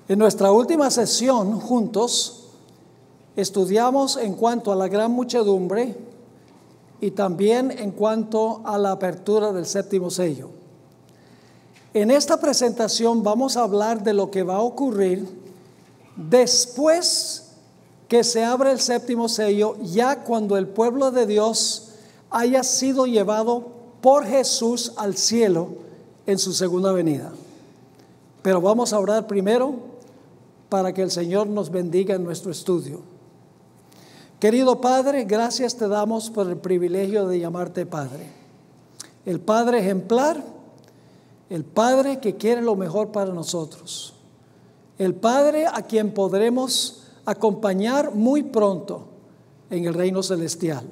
En nuestra última sesión juntos estudiamos en cuanto a la gran muchedumbre y también en cuanto a la apertura del séptimo sello. En esta presentación vamos a hablar de lo que va a ocurrir después que se abre el séptimo sello, ya cuando el pueblo de Dios haya sido llevado por Jesús al cielo en su segunda venida. Pero vamos a orar primero para que el Señor nos bendiga en nuestro estudio. Querido Padre, gracias te damos por el privilegio de llamarte Padre. El Padre ejemplar, el Padre que quiere lo mejor para nosotros. El Padre a quien podremos acompañar muy pronto en el reino celestial.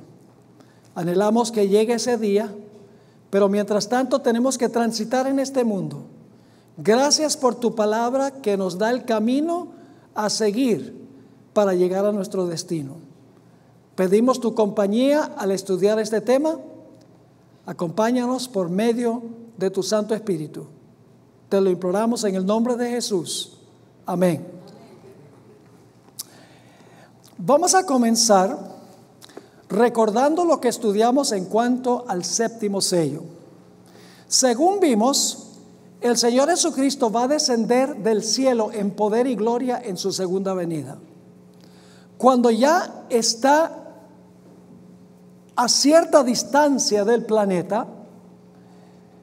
Anhelamos que llegue ese día, pero mientras tanto tenemos que transitar en este mundo. Gracias por tu palabra que nos da el camino a seguir para llegar a nuestro destino. Pedimos tu compañía al estudiar este tema. Acompáñanos por medio de tu Santo Espíritu. Te lo imploramos en el nombre de Jesús. Amén. Vamos a comenzar recordando lo que estudiamos en cuanto al séptimo sello. Según vimos, el Señor Jesucristo va a descender del cielo en poder y gloria en su segunda venida. Cuando ya está a cierta distancia del planeta,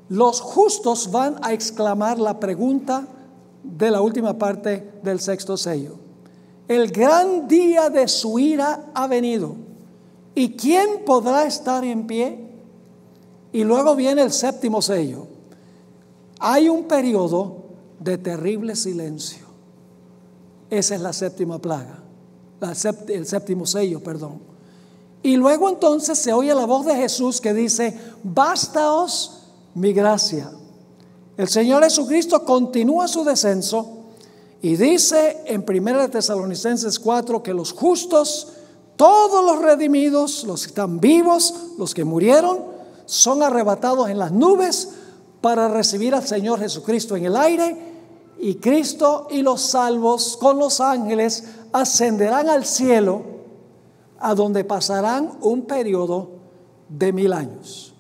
los justos van a exclamar la pregunta de la última parte del sexto sello. El gran día de su ira ha venido, ¿y quién podrá estar en pie? Y luego viene el séptimo sello. Hay un periodo de terrible silencio. Esa es la séptima plaga, el séptimo sello, perdón. Y luego entonces se oye la voz de Jesús que dice: bástaos mi gracia. El Señor Jesucristo continúa su descenso y dice en 1 Tesalonicenses 4 que los justos, todos los redimidos, los que están vivos, los que murieron, son arrebatados en las nubes para recibir al Señor Jesucristo en el aire, y Cristo y los salvos con los ángeles ascenderán al cielo, a donde pasarán un periodo de 1000 años.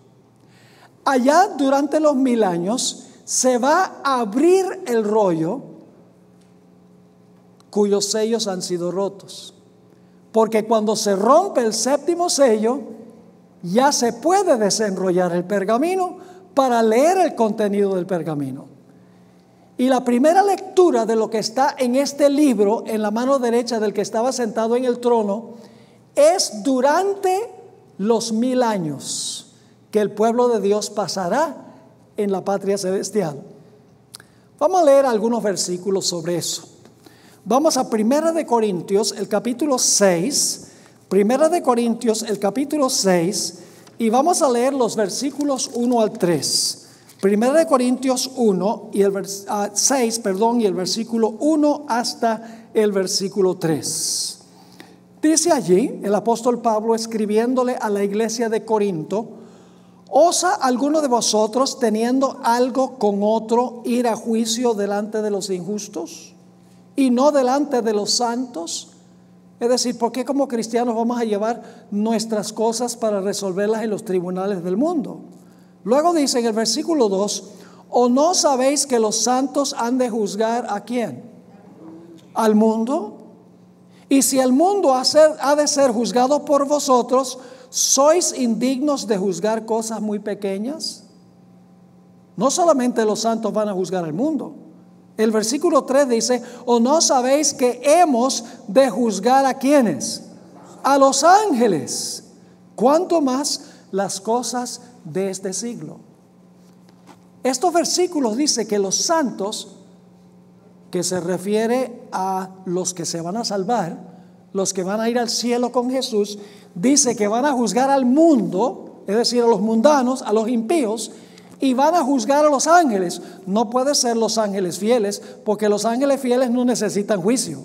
Allá durante los 1000 años se va a abrir el rollo cuyos sellos han sido rotos, porque cuando se rompe el séptimo sello ya se puede desenrollar el pergamino para leer el contenido del pergamino. Y la primera lectura de lo que está en este libro en la mano derecha del que estaba sentado en el trono es durante los 1000 años que el pueblo de Dios pasará en la patria celestial. Vamos a leer algunos versículos sobre eso. Vamos a 1 de Corintios, el capítulo 6. 1 de Corintios, el capítulo 6. Y vamos a leer los versículos 1 al 3. 1 de Corintios 1 y 6, y el versículo 1 hasta el versículo 3. Dice allí el apóstol Pablo, escribiéndole a la iglesia de Corinto: ¿osa alguno de vosotros, teniendo algo con otro, ir a juicio delante de los injustos y no delante de los santos? Es decir, ¿por qué como cristianos vamos a llevar nuestras cosas para resolverlas en los tribunales del mundo? Luego dice en el versículo 2: ¿o no sabéis que los santos han de juzgar a quién? ¿Al mundo? Y si el mundo ha de ser juzgado por vosotros, ¿sois indignos de juzgar cosas muy pequeñas? No solamente los santos van a juzgar al mundo. El versículo 3 dice: ¿o no sabéis que hemos de juzgar a quiénes? A los ángeles. ¿Cuánto más las cosas de este siglo? Estos versículos dicen que los santos, que se refiere a los que se van a salvar, los que van a ir al cielo con Jesús, dice que van a juzgar al mundo, es decir, a los mundanos, a los impíos, y van a juzgar a los ángeles. No puede ser los ángeles fieles, porque los ángeles fieles no necesitan juicio.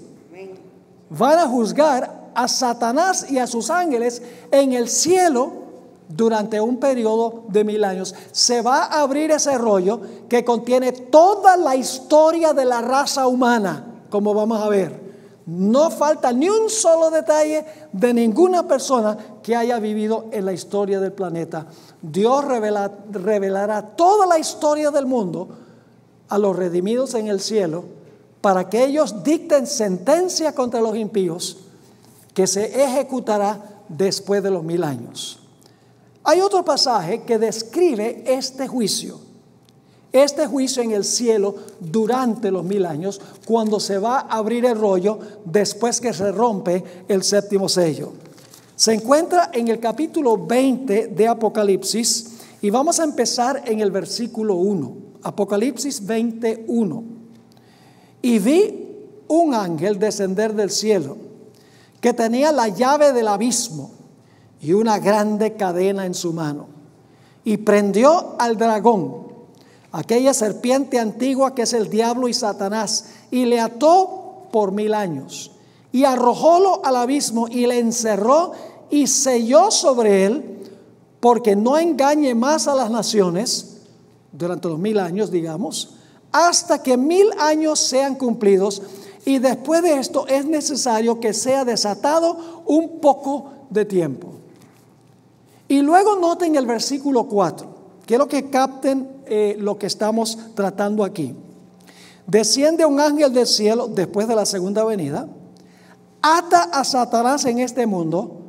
Van a juzgar a Satanás y a sus ángeles en el cielo durante un periodo de 1000 años. Se va a abrir ese rollo que contiene toda la historia de la raza humana como vamos a ver. No falta ni un solo detalle de ninguna persona que haya vivido en la historia del planeta. Dios revelará toda la historia del mundo a los redimidos en el cielo para que ellos dicten sentencia contra los impíos que se ejecutará después de los 1000 años. Hay otro pasaje que describe este juicio en el cielo durante los 1000 años, cuando se va a abrir el rollo después que se rompe el séptimo sello. Se encuentra en el capítulo 20 de Apocalipsis y vamos a empezar en el versículo 1. Apocalipsis 21. Y vi un ángel descender del cielo que tenía la llave del abismo y una grande cadena en su mano, y prendió al dragón, aquella serpiente antigua que es el diablo y Satanás, y le ató por 1000 años, y arrojólo al abismo y le encerró y selló sobre él, porque no engañe más a las naciones durante los 1000 años, digamos, hasta que 1000 años sean cumplidos, y después de esto es necesario que sea desatado un poco de tiempo. Y luego noten el versículo 4. Quiero que capten lo que estamos tratando aquí. Desciende un ángel del cielo después de la segunda venida, ata a Satanás en este mundo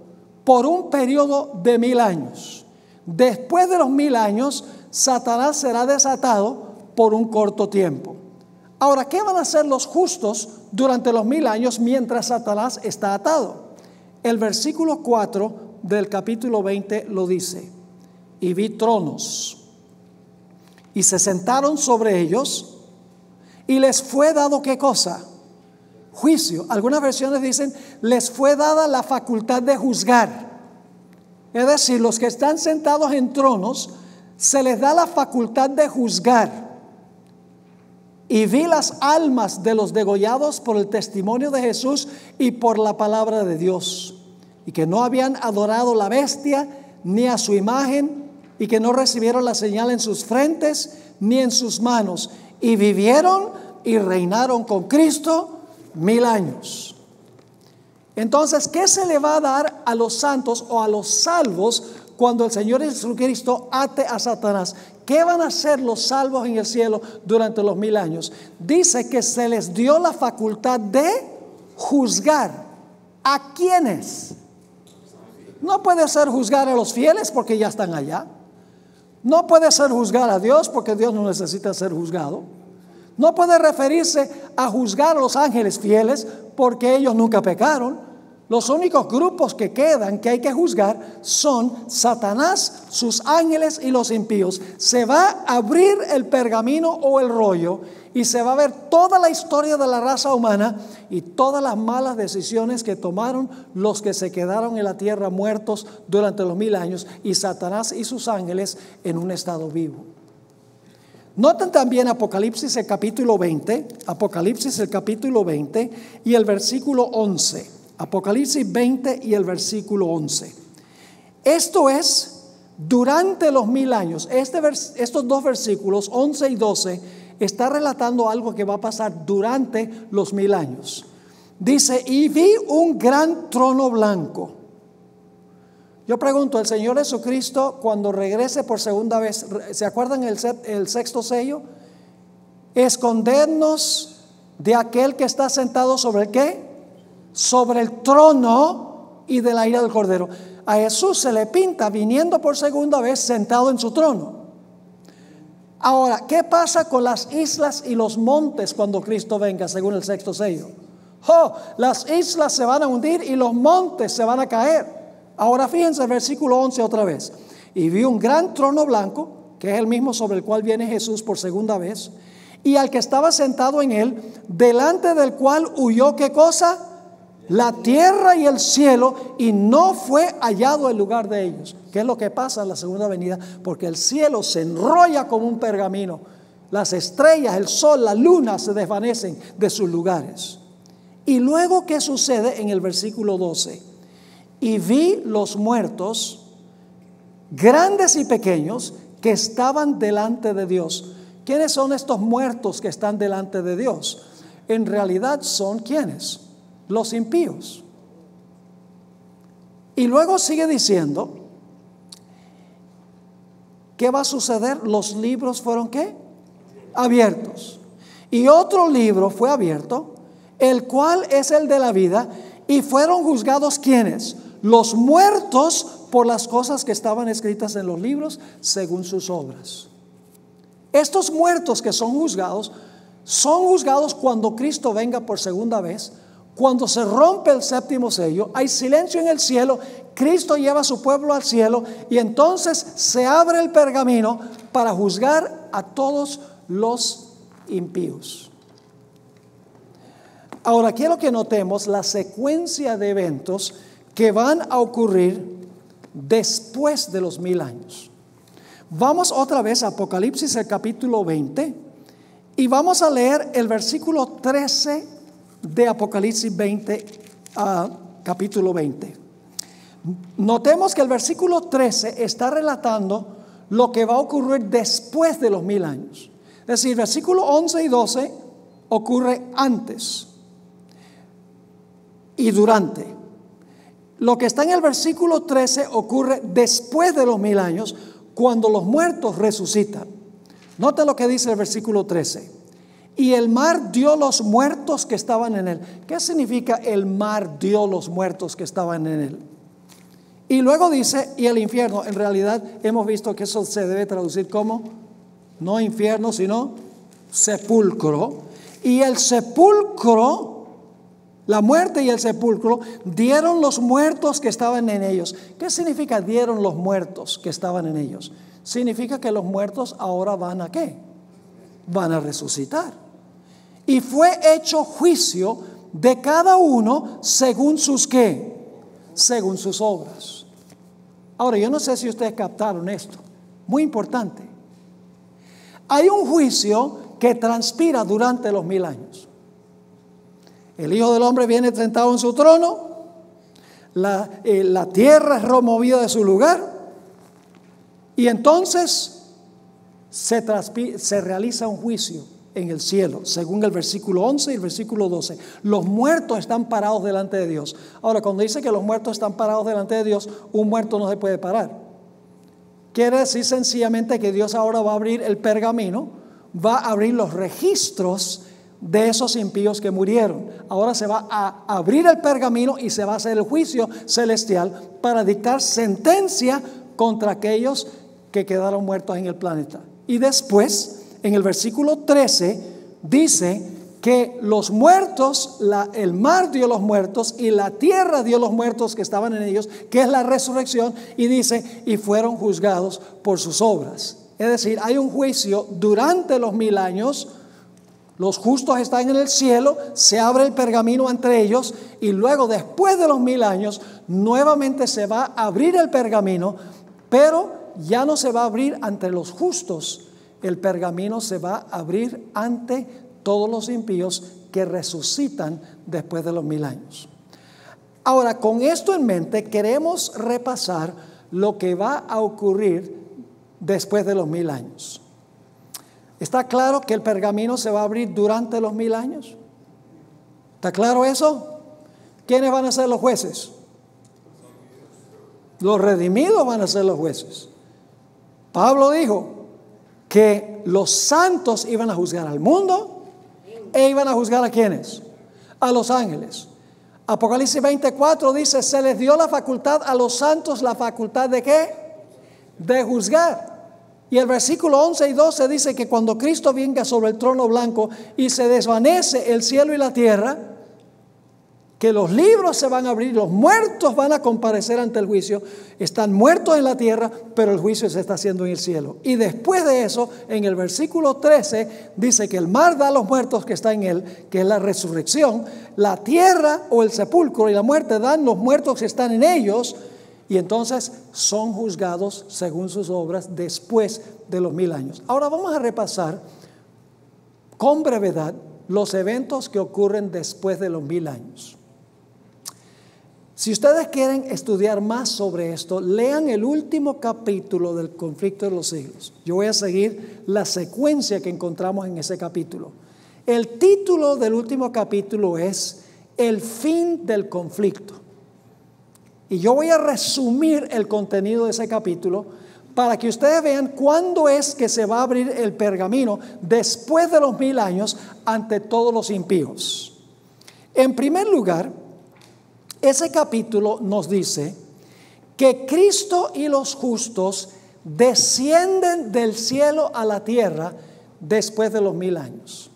por un periodo de 1000 años. Después de los 1000 años, Satanás será desatado por un corto tiempo. Ahora, ¿qué van a hacer los justos durante los 1000 años mientras Satanás está atado? El versículo 4 del capítulo 20 lo dice: y vi tronos, y se sentaron sobre ellos, y les fue dado ¿qué cosa? Juicio. Algunas versiones dicen, les fue dada la facultad de juzgar. Es decir, los que están sentados en tronos, se les da la facultad de juzgar. Y vi las almas de los degollados por el testimonio de Jesús y por la palabra de Dios, y que no habían adorado la bestia ni a su imagen, y que no recibieron la señal en sus frentes ni en sus manos, y vivieron y reinaron con Cristo 1000 años. Entonces, ¿qué se le va a dar a los santos o a los salvos cuando el Señor Jesucristo ate a Satanás? ¿Qué van a hacer los salvos en el cielo durante los 1000 años? Dice que se les dio la facultad de juzgar. ¿A quiénes? No puede ser juzgar a los fieles porque ya están allá. No puede ser juzgar a Dios porque Dios no necesita ser juzgado. No puede referirse a juzgar a los ángeles fieles porque ellos nunca pecaron. Los únicos grupos que quedan que hay que juzgar son Satanás, sus ángeles y los impíos. Se va a abrir el pergamino o el rollo y se va a ver toda la historia de la raza humana y todas las malas decisiones que tomaron los que se quedaron en la tierra muertos durante los 1000 años, y Satanás y sus ángeles en un estado vivo. Noten también Apocalipsis el capítulo 20, Apocalipsis el capítulo 20 y el versículo 11. Apocalipsis 20 y el versículo 11. Esto es durante los 1000 años. Estos dos versículos, 11 y 12, está relatando algo que va a pasar durante los 1000 años. Dice, y vi un gran trono blanco. Yo pregunto, el Señor Jesucristo cuando regrese por segunda vez, ¿se acuerdan el sexto sello? Escondernos de aquel que está sentado sobre el ¿qué? Sobre el trono y de la ira del Cordero. A Jesús se le pinta viniendo por segunda vez sentado en su trono. Ahora, ¿qué pasa con las islas y los montes cuando Cristo venga, según el sexto sello? Las islas se van a hundir y los montes se van a caer. Ahora fíjense el versículo 11 otra vez. Y vi un gran trono blanco, que es el mismo sobre el cual viene Jesús por segunda vez, y al que estaba sentado en él, delante del cual huyó ¿qué cosa? La tierra y el cielo, y no fue hallado el lugar de ellos. ¿Qué es lo que pasa en la segunda venida? Porque el cielo se enrolla como un pergamino. Las estrellas, el sol, la luna se desvanecen de sus lugares. Y luego, ¿qué sucede en el versículo 12? Y vi los muertos, grandes y pequeños, que estaban delante de Dios. ¿Quiénes son estos muertos que están delante de Dios? en realidad son ¿quiénes? Los impíos. Y luego sigue diciendo, ¿qué va a suceder? Los libros fueron ¿qué? Abiertos. Y otro libro fue abierto, el cual es el de la vida, y fueron juzgados ¿quiénes? Los muertos por las cosas que estaban escritas en los libros según sus obras. Estos muertos que son juzgados cuando Cristo venga por segunda vez. Cuando se rompe el séptimo sello, hay silencio en el cielo, Cristo lleva a su pueblo al cielo y entonces se abre el pergamino para juzgar a todos los impíos. Ahora quiero que notemos la secuencia de eventos que van a ocurrir después de los 1000 años. Vamos otra vez a Apocalipsis, el capítulo 20, y vamos a leer el versículo 13 de Apocalipsis 20, capítulo 20. Notemos que el versículo 13 está relatando lo que va a ocurrir después de los 1000 años. Es decir, versículo 11 y 12 ocurre antes y durante. Lo que está en el versículo 13 ocurre después de los 1000 años, cuando los muertos resucitan. Note lo que dice el versículo 13. Y el mar dio los muertos que estaban en él. ¿Qué significa el mar dio los muertos que estaban en él? Y luego dice, y el infierno. En realidad hemos visto que eso se debe traducir como, no infierno, sino sepulcro. Y el sepulcro, la muerte y el sepulcro, dieron los muertos que estaban en ellos. ¿Qué significa dieron los muertos que estaban en ellos? Significa que los muertos ahora van a ¿qué? Van a resucitar. Y fue hecho juicio de cada uno según sus ¿qué? Según sus obras. Ahora, yo no sé si ustedes captaron esto. Muy importante. Hay un juicio que transpira durante los 1000 años. El Hijo del Hombre viene sentado en su trono. La tierra es removida de su lugar. Y entonces se realiza un juicio en el cielo, según el versículo 11 y el versículo 12. Los muertos están parados delante de Dios. Ahora, cuando dice que los muertos están parados delante de Dios, un muerto no se puede parar. Quiere decir sencillamente que Dios ahora va a abrir el pergamino, va a abrir los registros de esos impíos que murieron. Ahora se va a abrir el pergamino y se va a hacer el juicio celestial para dictar sentencia contra aquellos que quedaron muertos en el planeta. Y después, en el versículo 13, dice que los muertos, el mar dio los muertos y la tierra dio los muertos que estaban en ellos, que es la resurrección, y dice, y fueron juzgados por sus obras. Es decir, hay un juicio durante los 1000 años. Los justos están en el cielo, se abre el pergamino entre ellos y luego después de los 1000 años nuevamente se va a abrir el pergamino, pero ya no se va a abrir ante los justos. El pergamino se va a abrir ante todos los impíos que resucitan después de los 1000 años. Ahora, con esto en mente, queremos repasar lo que va a ocurrir después de los 1000 años. ¿Está claro que el pergamino se va a abrir durante los 1000 años? ¿Está claro eso? ¿Quiénes van a ser los jueces? Los redimidos van a ser los jueces. Pablo dijo que los santos iban a juzgar al mundo e iban a juzgar ¿a quiénes? A los ángeles. Apocalipsis 24 dice, se les dio la facultad a los santos, la facultad ¿de qué? De juzgar. Y el versículo 11 y 12 dice que cuando Cristo venga sobre el trono blanco y se desvanece el cielo y la tierra, que los libros se van a abrir, los muertos van a comparecer ante el juicio. Están muertos en la tierra, pero el juicio se está haciendo en el cielo. Y después de eso, en el versículo 13, dice que el mar da a los muertos que está en él, que es la resurrección. La tierra o el sepulcro y la muerte dan los muertos que están en ellos. Y entonces son juzgados según sus obras después de los 1000 años. Ahora vamos a repasar con brevedad los eventos que ocurren después de los 1000 años. Si ustedes quieren estudiar más sobre esto, lean el último capítulo del conflicto de los siglos. Yo voy a seguir la secuencia que encontramos en ese capítulo. El título del último capítulo es El fin del conflicto. Y yo voy a resumir el contenido de ese capítulo para que ustedes vean cuándo es que se va a abrir el pergamino después de los 1000 años ante todos los impíos. En primer lugar, ese capítulo nos dice que Cristo y los justos descienden del cielo a la tierra después de los 1000 años.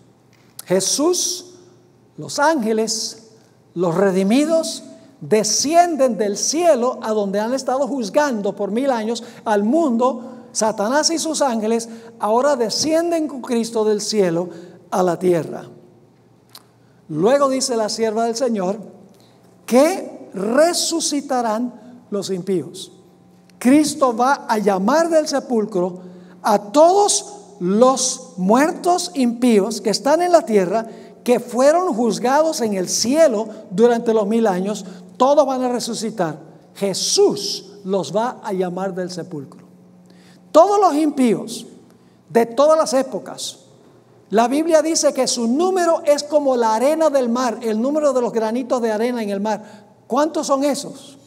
Jesús, los ángeles, los redimidos descienden del cielo a donde han estado juzgando por 1000 años al mundo. Satanás y sus ángeles ahora descienden con Cristo del cielo a la tierra. Luego dice la sierva del Señor que resucitarán los impíos. Cristo va a llamar del sepulcro a todos los muertos impíos que están en la tierra, que fueron juzgados en el cielo durante los 1000 años. Todos van a resucitar. Jesús los va a llamar del sepulcro. Todos los impíos de todas las épocas, la Biblia dice que su número es como la arena del mar, el número de los granitos de arena en el mar. ¿Cuántos son esos?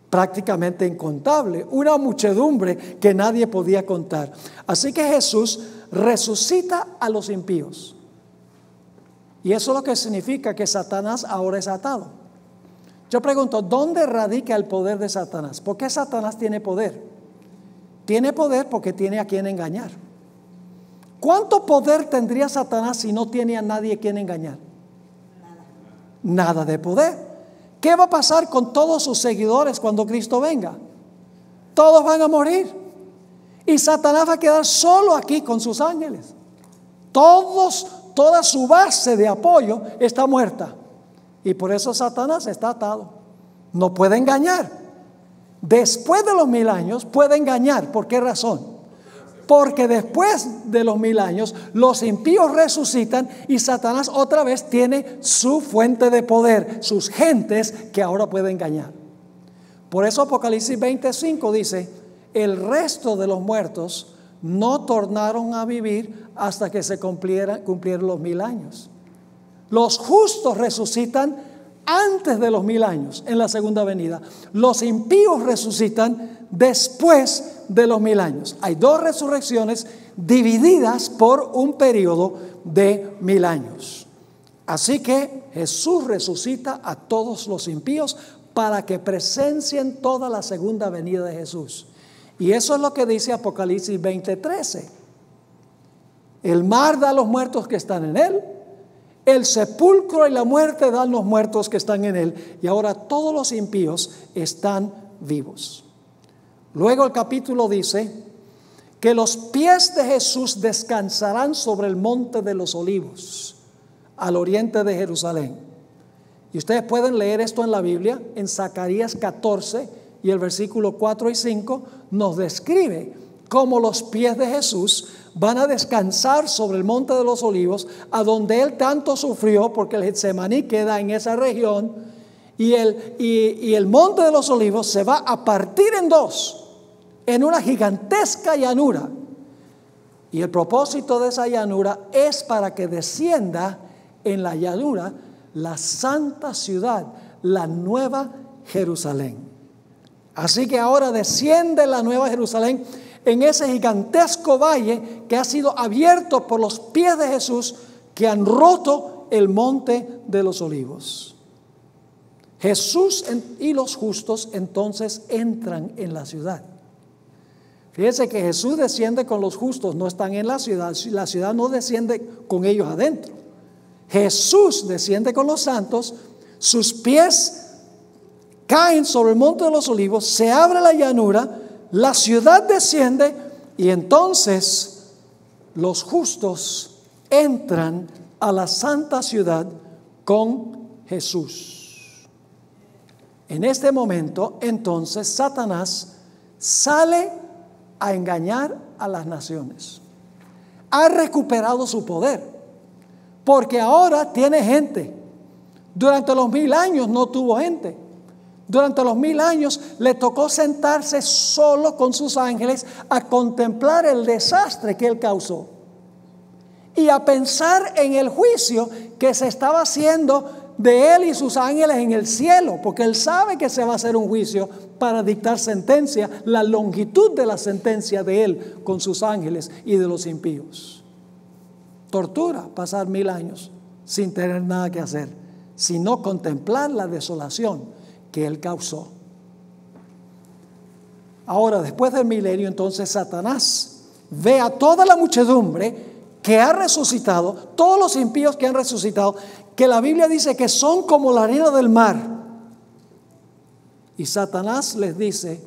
Prácticamente incontable, una muchedumbre que nadie podía contar. Así que Jesús resucita a los impíos. Y eso es lo que significa que Satanás ahora es atado. Yo pregunto, ¿dónde radica el poder de Satanás? ¿Por qué Satanás tiene poder? Tiene poder porque tiene a quien engañar. ¿Cuánto poder tendría Satanás si no tiene a nadie a quien engañar? Nada de poder. ¿Qué va a pasar con todos sus seguidores cuando Cristo venga? Todos van a morir. Y Satanás va a quedar solo aquí con sus ángeles. Toda su base de apoyo está muerta. Y por eso Satanás está atado. No puede engañar. Después de los 1000 años puede engañar. ¿Por qué razón? Porque después de los 1000 años los impíos resucitan y Satanás otra vez tiene su fuente de poder, sus gentes que ahora puede engañar. Por eso Apocalipsis 25 dice: el resto de los muertos no tornaron a vivir hasta que se cumplieron los 1000 años. Los justos resucitan antes de los 1000 años en la segunda venida. Los impíos resucitan después de los 1000 años. Hay dos resurrecciones divididas por un periodo de 1000 años. Así que Jesús resucita a todos los impíos para que presencien toda la segunda venida de Jesús. Y eso es lo que dice Apocalipsis 20:13. El mar da a los muertos que están en él. El sepulcro y la muerte dan los muertos que están en él. Y ahora todos los impíos están vivos. Luego el capítulo dice que los pies de Jesús descansarán sobre el monte de los olivos, al oriente de Jerusalén. Y ustedes pueden leer esto en la Biblia, en Zacarías 14 y el versículo 4 y 5 nos describe cómo los pies de Jesús van a descansar sobre el monte de los olivos, a donde él tanto sufrió, porque el Getsemaní queda en esa región, y el monte de los olivos se va a partir en dos, en una gigantesca llanura. Y el propósito de esa llanura es para que descienda en la llanura la santa ciudad, la nueva Jerusalén. Así que ahora desciende la nueva Jerusalén en ese gigantesco valle que ha sido abierto por los pies de Jesús, que han roto el monte de los olivos. Jesús y los justos entonces entran en la ciudad. Fíjense que Jesús desciende con los justos, no están en la ciudad no desciende con ellos adentro. Jesús desciende con los santos, sus pies caen sobre el monte de los olivos, se abre la llanura, la ciudad desciende y entonces los justos entran a la santa ciudad con Jesús. En este momento, entonces, Satanás sale a engañar a las naciones. Ha recuperado su poder, porque ahora tiene gente. Durante los 1000 años no tuvo gente. Durante los 1000 años le tocó sentarse solo con sus ángeles a contemplar el desastre que él causó. y a pensar en el juicio que se estaba haciendo de él y sus ángeles en el cielo, porque él sabe que se va a hacer un juicio para dictar sentencia, la longitud de la sentencia de él con sus ángeles y de los impíos. Tortura, pasar 1000 años sin tener nada que hacer, sino contemplar la desolación que él causó. Ahora, después del milenio, entonces Satanás ve a toda la muchedumbre que ha resucitado, todos los impíos que han resucitado, que la Biblia dice que son como la arena del mar. Y Satanás les dice: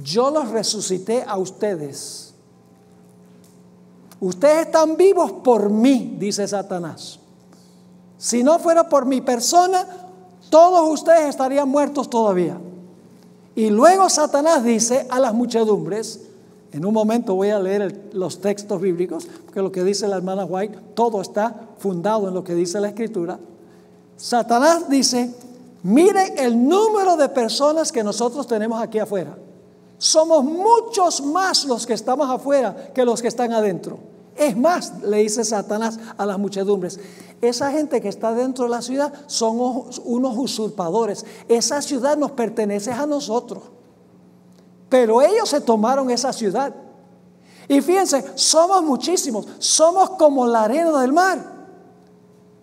yo los resucité a ustedes. Ustedes están vivos por mí, dice Satanás. Si no fuera por mi persona, todos ustedes estarían muertos todavía. Y luego Satanás dice a las muchedumbres, en un momento voy a leer los textos bíblicos, porque lo que dice la hermana White, todo está fundado en lo que dice la Escritura. Satanás dice: miren el número de personas que nosotros tenemos aquí afuera. Somos muchos más los que estamos afuera que los que están adentro. Es más, le dice Satanás a las muchedumbres, esa gente que está dentro de la ciudad son unos usurpadores. Esa ciudad nos pertenece a nosotros. Pero ellos se tomaron esa ciudad. Y fíjense, somos muchísimos. Somos como la arena del mar.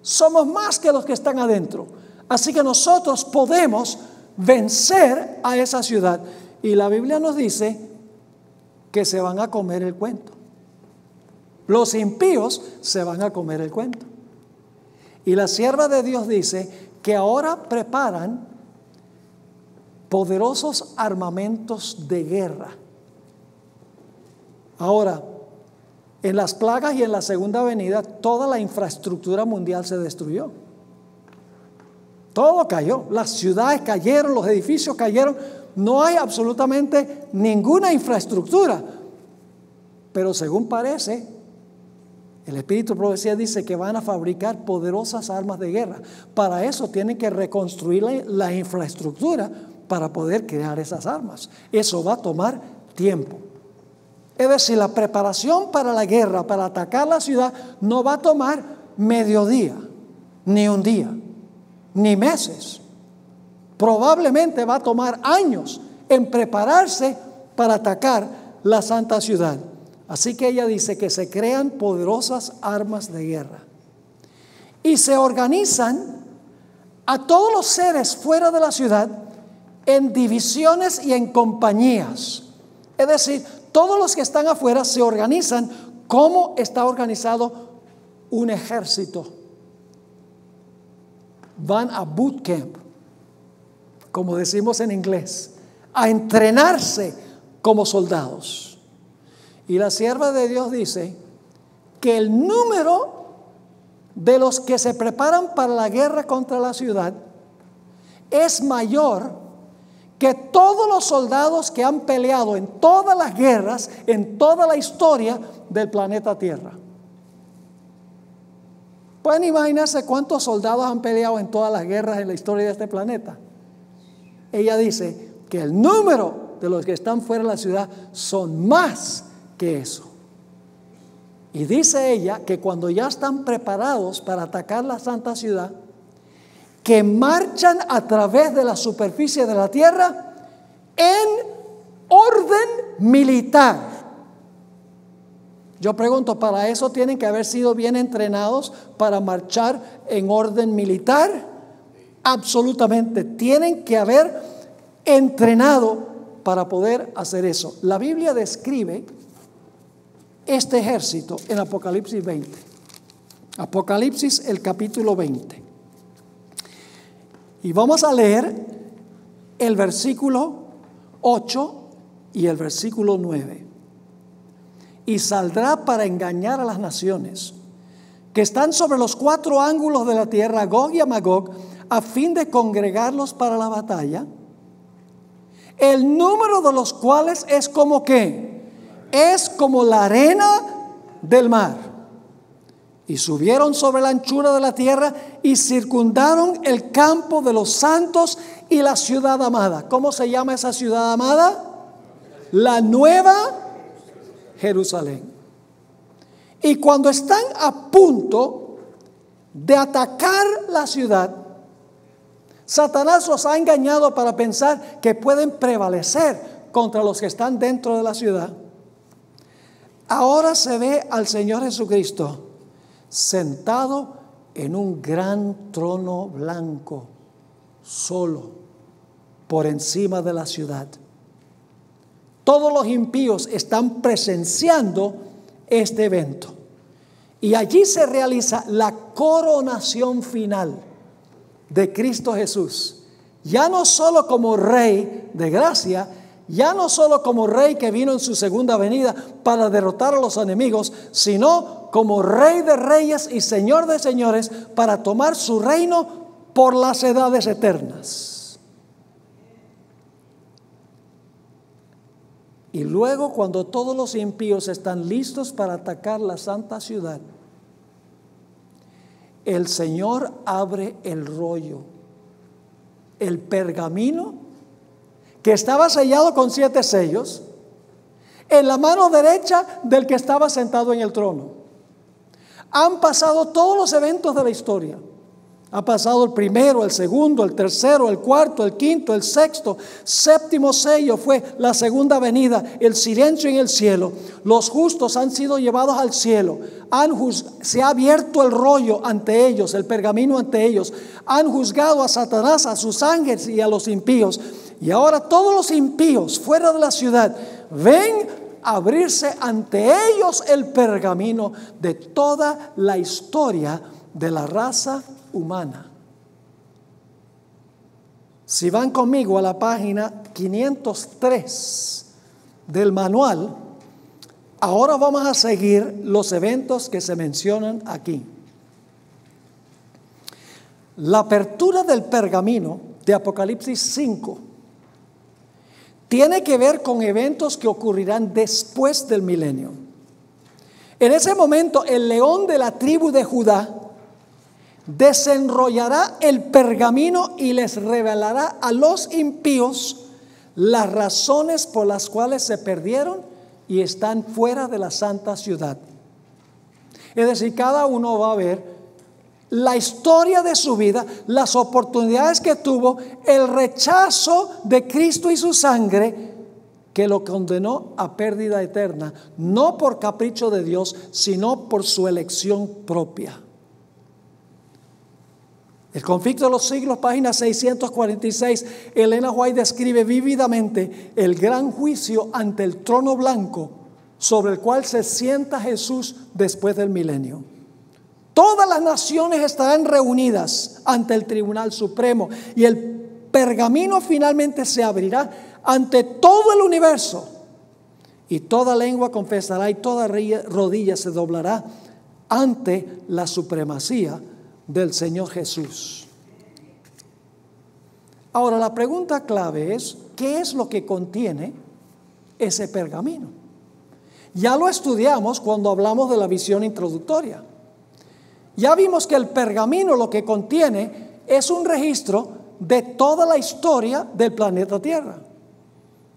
Somos más que los que están adentro. Así que nosotros podemos vencer a esa ciudad. Y la Biblia nos dice que se van a comer el cuento. Los impíos se van a comer el cuento. Y la sierva de Dios dice que ahora preparan poderosos armamentos de guerra. Ahora, en las plagas y en la segunda venida, toda la infraestructura mundial se destruyó. Todo cayó. Las ciudades cayeron, los edificios cayeron. No hay absolutamente ninguna infraestructura. Pero según parece, el Espíritu de Profecía dice que van a fabricar poderosas armas de guerra. Para eso tienen que reconstruir la infraestructura para poder crear esas armas. Eso va a tomar tiempo. Es decir, la preparación para la guerra, para atacar la ciudad, no va a tomar mediodía, ni un día, ni meses. Probablemente va a tomar años en prepararse para atacar la santa ciudad. Así que ella dice que se crean poderosas armas de guerra. Y se organizan a todos los seres fuera de la ciudad en divisiones y en compañías. Es decir, todos los que están afuera se organizan como está organizado un ejército. Van a boot camp, como decimos en inglés, a entrenarse como soldados. Y la sierva de Dios dice que el número de los que se preparan para la guerra contra la ciudad es mayor que todos los soldados que han peleado en todas las guerras, en toda la historia del planeta Tierra. ¿Pueden imaginarse cuántos soldados han peleado en todas las guerras en la historia de este planeta? Ella dice que el número de los que están fuera de la ciudad son más que eso. Y dice ella que cuando ya están preparados para atacar la santa ciudad, que marchan a través de la superficie de la tierra en orden militar. Yo pregunto, ¿para eso tienen que haber sido bien entrenados para marchar en orden militar? Absolutamente, tienen que haber entrenado para poder hacer eso. La Biblia describe este ejército en Apocalipsis 20. Apocalipsis, el capítulo 20. Y vamos a leer el versículo 8 y el versículo 9. Y saldrá para engañar a las naciones que están sobre los 4 ángulos de la tierra, Gog y a Magog, a fin de congregarlos para la batalla, el número de los cuales es como ¿qué? Es como la arena del mar. Y subieron sobre la anchura de la tierra y circundaron el campo de los santos y la ciudad amada. ¿Cómo se llama esa ciudad amada? La Nueva Jerusalén. Y cuando están a punto de atacar la ciudad, Satanás los ha engañado para pensar que pueden prevalecer contra los que están dentro de la ciudad. Ahora se ve al Señor Jesucristo sentado en un gran trono blanco, solo, por encima de la ciudad. Todos los impíos están presenciando este evento. Y allí se realiza la coronación final de Cristo Jesús. Ya no solo como Rey de gracia, ya no solo como Rey que vino en su segunda venida para derrotar a los enemigos, sino como Rey de reyes y Señor de señores para tomar su reino por las edades eternas. Y luego, cuando todos los impíos están listos para atacar la santa ciudad, el Señor abre el rollo, el pergamino que estaba sellado con 7 sellos, en la mano derecha del que estaba sentado en el trono. Han pasado todos los eventos de la historia. Ha pasado el primero, el segundo, el tercero, el cuarto, el quinto, el sexto, séptimo sello fue la segunda venida, el silencio en el cielo. Los justos han sido llevados al cielo. Se ha abierto el rollo ante ellos, el pergamino ante ellos. Han juzgado a Satanás, a sus ángeles y a los impíos. Y ahora todos los impíos fuera de la ciudad ven abrirse ante ellos el pergamino de toda la historia de la raza humana. Si van conmigo a la página 503 del manual, ahora vamos a seguir los eventos que se mencionan aquí. La apertura del pergamino de Apocalipsis 5 tiene que ver con eventos que ocurrirán después del milenio. En ese momento, el león de la tribu de Judá desenrollará el pergamino y les revelará a los impíos las razones por las cuales se perdieron y están fuera de la santa ciudad. Es decir, cada uno va a ver la historia de su vida, las oportunidades que tuvo, el rechazo de Cristo y su sangre que lo condenó a pérdida eterna, no por capricho de Dios, sino por su elección propia. El conflicto de los siglos, página 646, Elena White describe vívidamente el gran juicio ante el trono blanco sobre el cual se sienta Jesús después del milenio. Todas las naciones estarán reunidas ante el Tribunal Supremo y el pergamino finalmente se abrirá ante todo el universo y toda lengua confesará y toda rodilla se doblará ante la supremacía del Señor Jesús. Ahora la pregunta clave es, ¿qué es lo que contiene ese pergamino? Ya lo estudiamos cuando hablamos de la visión introductoria. Ya vimos que el pergamino lo que contiene es un registro de toda la historia del planeta Tierra.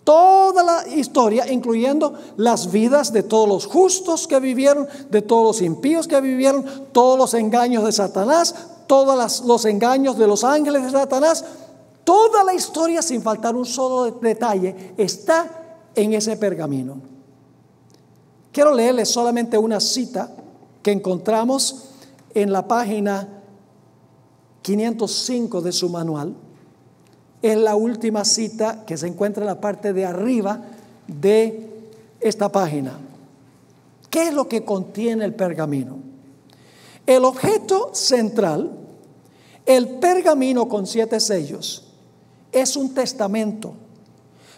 Toda la historia, incluyendo las vidas de todos los justos que vivieron, de todos los impíos que vivieron, todos los engaños de Satanás, todos los engaños de los ángeles de Satanás. Toda la historia, sin faltar un solo detalle, está en ese pergamino. Quiero leerles solamente una cita que encontramos en la página 505 de su manual. Es la última cita que se encuentra en la parte de arriba de esta página. ¿Qué es lo que contiene el pergamino? El objeto central, el pergamino con 7 sellos, es un testamento.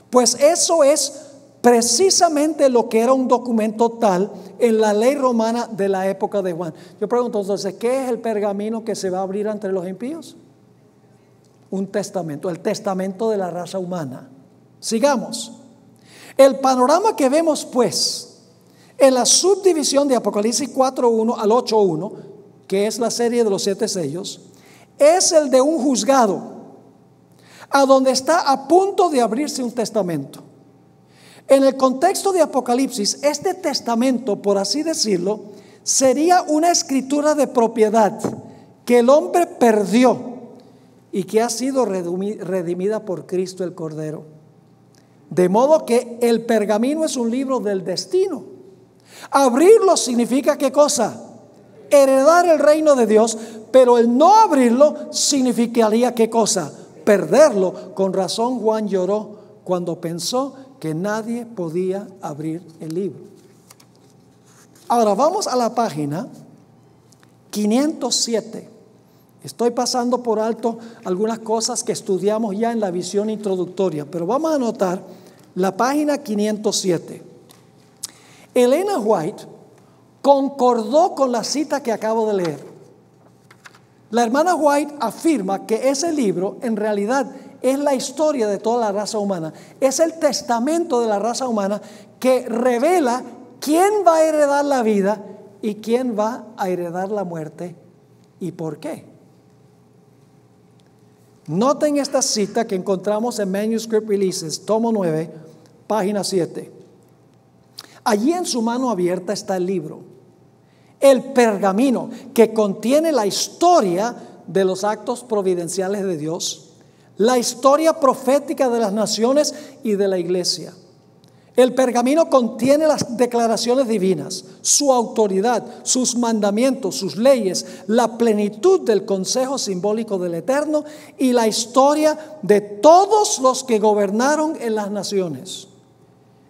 Pues eso es precisamente lo que era un documento tal en la ley romana de la época de Juan. Yo pregunto entonces, ¿qué es el pergamino que se va a abrir entre los impíos? Un testamento, el testamento de la raza humana. Sigamos. El panorama que vemos pues en la subdivisión de Apocalipsis 4.1 al 8.1, que es la serie de los 7 sellos, es el de un juzgado, a donde está a punto de abrirse un testamento. En el contexto de Apocalipsis, este testamento, por así decirlo, sería una escritura de propiedad que el hombre perdió y que ha sido redimida por Cristo el Cordero. De modo que el pergamino es un libro del destino. Abrirlo significa ¿qué cosa? Heredar el reino de Dios, pero el no abrirlo significaría ¿qué cosa? Perderlo. Con razón Juan lloró cuando pensó que nadie podía abrir el libro. Ahora vamos a la página 507. Estoy pasando por alto algunas cosas que estudiamos ya en la visión introductoria, pero vamos a notar la página 507. Elena White concordó con la cita que acabo de leer. La hermana White afirma que ese libro en realidad es la historia de toda la raza humana. Es el testamento de la raza humana que revela quién va a heredar la vida y quién va a heredar la muerte y por qué. Noten esta cita que encontramos en Manuscript Releases, tomo 9, página 7. Allí en su mano abierta está el libro, el pergamino que contiene la historia de los actos providenciales de Dios, la historia profética de las naciones y de la iglesia. El pergamino contiene las declaraciones divinas, su autoridad, sus mandamientos, sus leyes, la plenitud del consejo simbólico del Eterno y la historia de todos los que gobernaron en las naciones.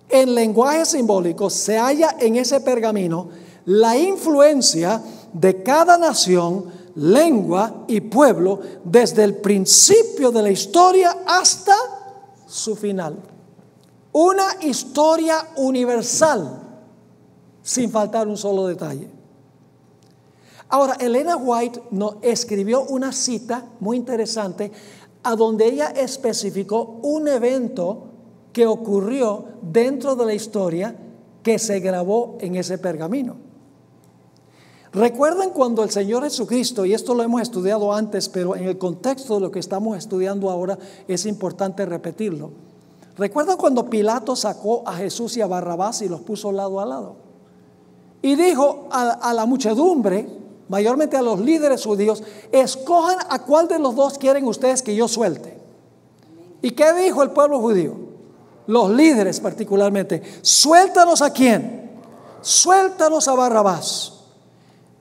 En lenguaje simbólico se halla en ese pergamino la influencia de cada nación, lengua y pueblo desde el principio de la historia hasta su final. Una historia universal, sin faltar un solo detalle. Ahora, Elena White escribió una cita muy interesante a donde ella especificó un evento que ocurrió dentro de la historia que se grabó en ese pergamino. ¿Recuerdan cuando el Señor Jesucristo, y esto lo hemos estudiado antes, pero en el contexto de lo que estamos estudiando ahora es importante repetirlo? ¿Recuerdan cuando Pilato sacó a Jesús y a Barrabás y los puso lado a lado? Y dijo a la muchedumbre, mayormente a los líderes judíos, escojan a cuál de los dos quieren ustedes que yo suelte. ¿Y qué dijo el pueblo judío? Los líderes particularmente, suéltanos a quién, suéltanos a Barrabás.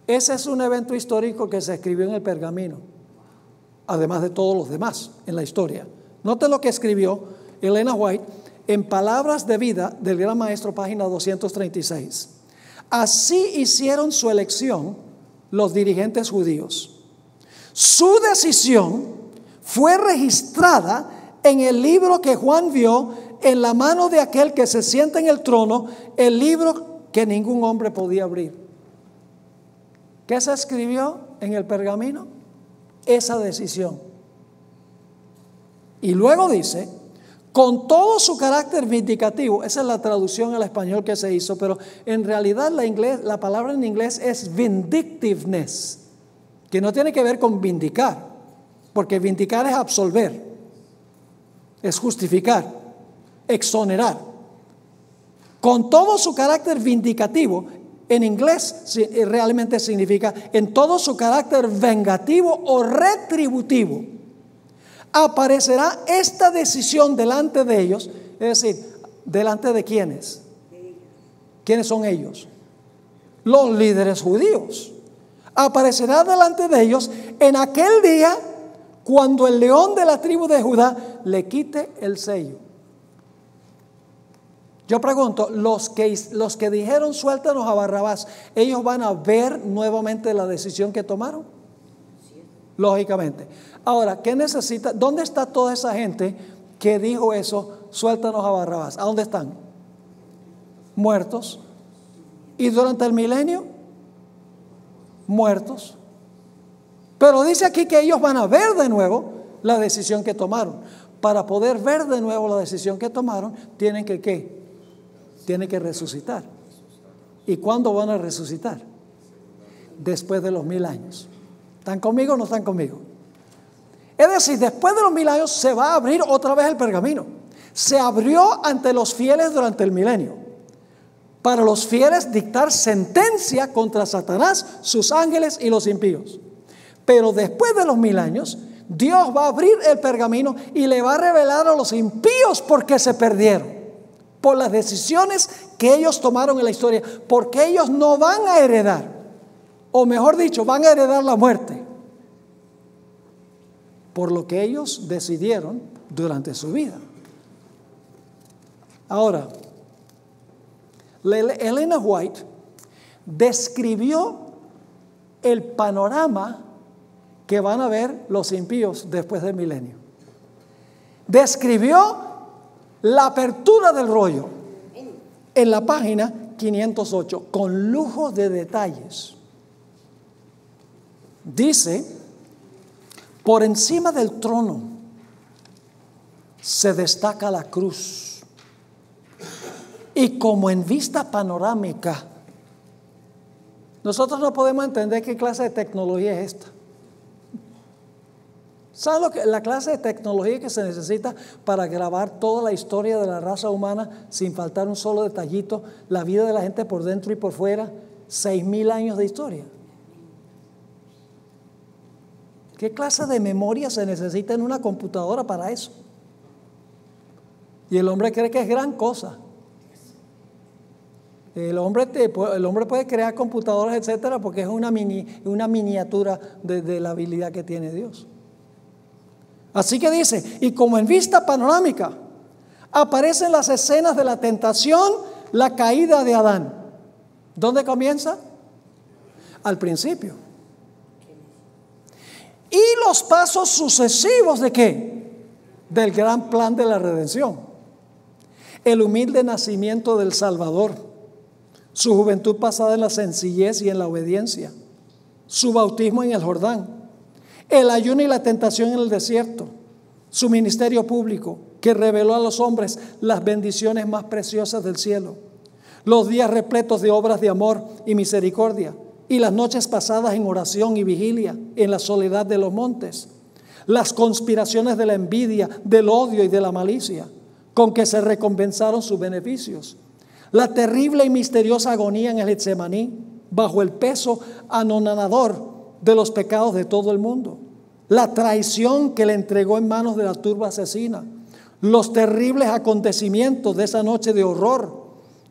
Ese es un evento histórico que se escribió en el pergamino, además de todos los demás en la historia. Noten lo que escribió Elena White en Palabras de Vida del Gran Maestro, página 236. Así hicieron su elección los dirigentes judíos. Su decisión fue registrada en el libro que Juan vio en la mano de aquel que se sienta en el trono, el libro que ningún hombre podía abrir. ¿Qué se escribió en el pergamino? Esa decisión. Y luego dice, con todo su carácter vindicativo, esa es la traducción al español que se hizo, pero en realidad la palabra en inglés es vindictiveness, que no tiene que ver con vindicar, porque vindicar es absolver, es justificar, exonerar. Con todo su carácter vindicativo, en inglés realmente significa en todo su carácter vengativo o retributivo, aparecerá esta decisión delante de ellos, es decir, delante de quiénes. ¿Quiénes son ellos? Los líderes judíos. Aparecerá delante de ellos en aquel día cuando el león de la tribu de Judá le quite el sello. Yo pregunto, los que dijeron suéltanos a Barrabás, ¿ellos van a ver nuevamente la decisión que tomaron? Lógicamente. Ahora, ¿qué necesita? ¿Dónde está toda esa gente que dijo eso, suéltanos a Barrabás? ¿A dónde están? Muertos. ¿Y durante el milenio? Muertos. Pero dice aquí que ellos van a ver de nuevo la decisión que tomaron. Para poder ver de nuevo la decisión que tomaron, tienen que ¿qué? Tienen que resucitar. ¿Y cuándo van a resucitar? Después de los 1000 años. ¿Están conmigo o no están conmigo? Es decir, después de los 1000 años se va a abrir otra vez el pergamino. Se abrió ante los fieles durante el milenio. para los fieles dictar sentencia contra Satanás, sus ángeles y los impíos. Pero después de los 1000 años, Dios va a abrir el pergamino y le va a revelar a los impíos por qué se perdieron, por las decisiones que ellos tomaron en la historia, porque ellos no van a heredar, o mejor dicho, van a heredar la muerte, por lo que ellos decidieron durante su vida. Ahora, Elena White describió el panorama que van a ver los impíos después del milenio. Describió la apertura del rollo en la página 508 con lujo de detalles. Dice: por encima del trono se destaca la cruz, y como en vista panorámica, nosotros no podemos entender qué clase de tecnología es esta. ¿Saben la clase de tecnología que se necesita para grabar toda la historia de la raza humana sin faltar un solo detallito? La vida de la gente por dentro y por fuera, 6000 años de historia. ¿Qué clase de memoria se necesita en una computadora para eso? Y el hombre cree que es gran cosa. El hombre puede crear computadoras, etcétera, porque es una miniatura de la habilidad que tiene Dios. Así que dice: y como en vista panorámica aparecen las escenas de la tentación, la caída de Adán. ¿Dónde comienza? Al principio. Y los pasos sucesivos ¿de qué? Del gran plan de la redención. El humilde nacimiento del Salvador, su juventud pasada en la sencillez y en la obediencia, su bautismo en el Jordán, el ayuno y la tentación en el desierto, su ministerio público que reveló a los hombres las bendiciones más preciosas del cielo, los días repletos de obras de amor y misericordia, y las noches pasadas en oración y vigilia en la soledad de los montes, las conspiraciones de la envidia, del odio y de la malicia con que se recompensaron sus beneficios, la terrible y misteriosa agonía en el Getsemaní bajo el peso anonadador de los pecados de todo el mundo, la traición que le entregó en manos de la turba asesina, los terribles acontecimientos de esa noche de horror,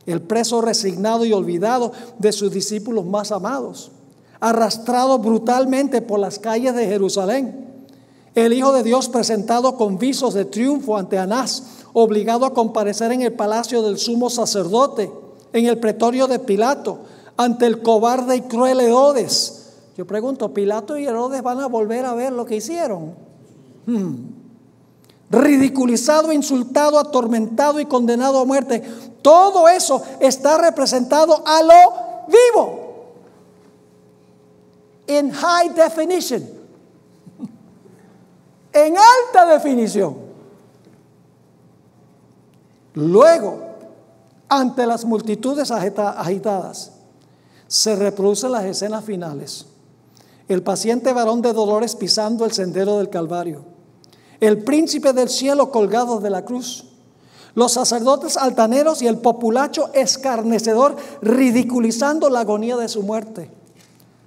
el preso resignado y olvidado de sus discípulos más amados, arrastrado brutalmente por las calles de Jerusalén, el Hijo de Dios presentado con visos de triunfo ante Anás, obligado a comparecer en el palacio del sumo sacerdote, en el pretorio de Pilato, ante el cobarde y cruel Herodes. Yo pregunto, ¿Pilato y Herodes van a volver a ver lo que hicieron? Ridiculizado, insultado, atormentado y condenado a muerte. Todo eso está representado a lo vivo, en high definition, en alta definición. Luego, ante las multitudes agitadas, se reproducen las escenas finales. El paciente varón de dolores pisando el sendero del Calvario, el príncipe del cielo colgado de la cruz, los sacerdotes altaneros y el populacho escarnecedor ridiculizando la agonía de su muerte,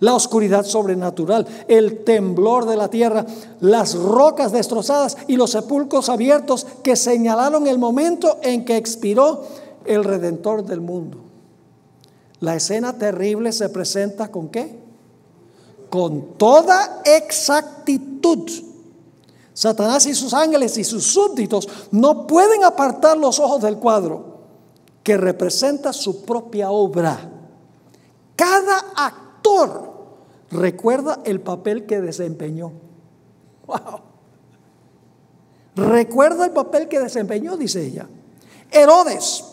la oscuridad sobrenatural, el temblor de la tierra, las rocas destrozadas y los sepulcros abiertos que señalaron el momento en que expiró el Redentor del mundo. La escena terrible se presenta ¿con qué? Con toda exactitud. Satanás y sus ángeles y sus súbditos no pueden apartar los ojos del cuadro que representa su propia obra. Cada actor recuerda el papel que desempeñó. Wow. Recuerda el papel que desempeñó, dice ella. Herodes,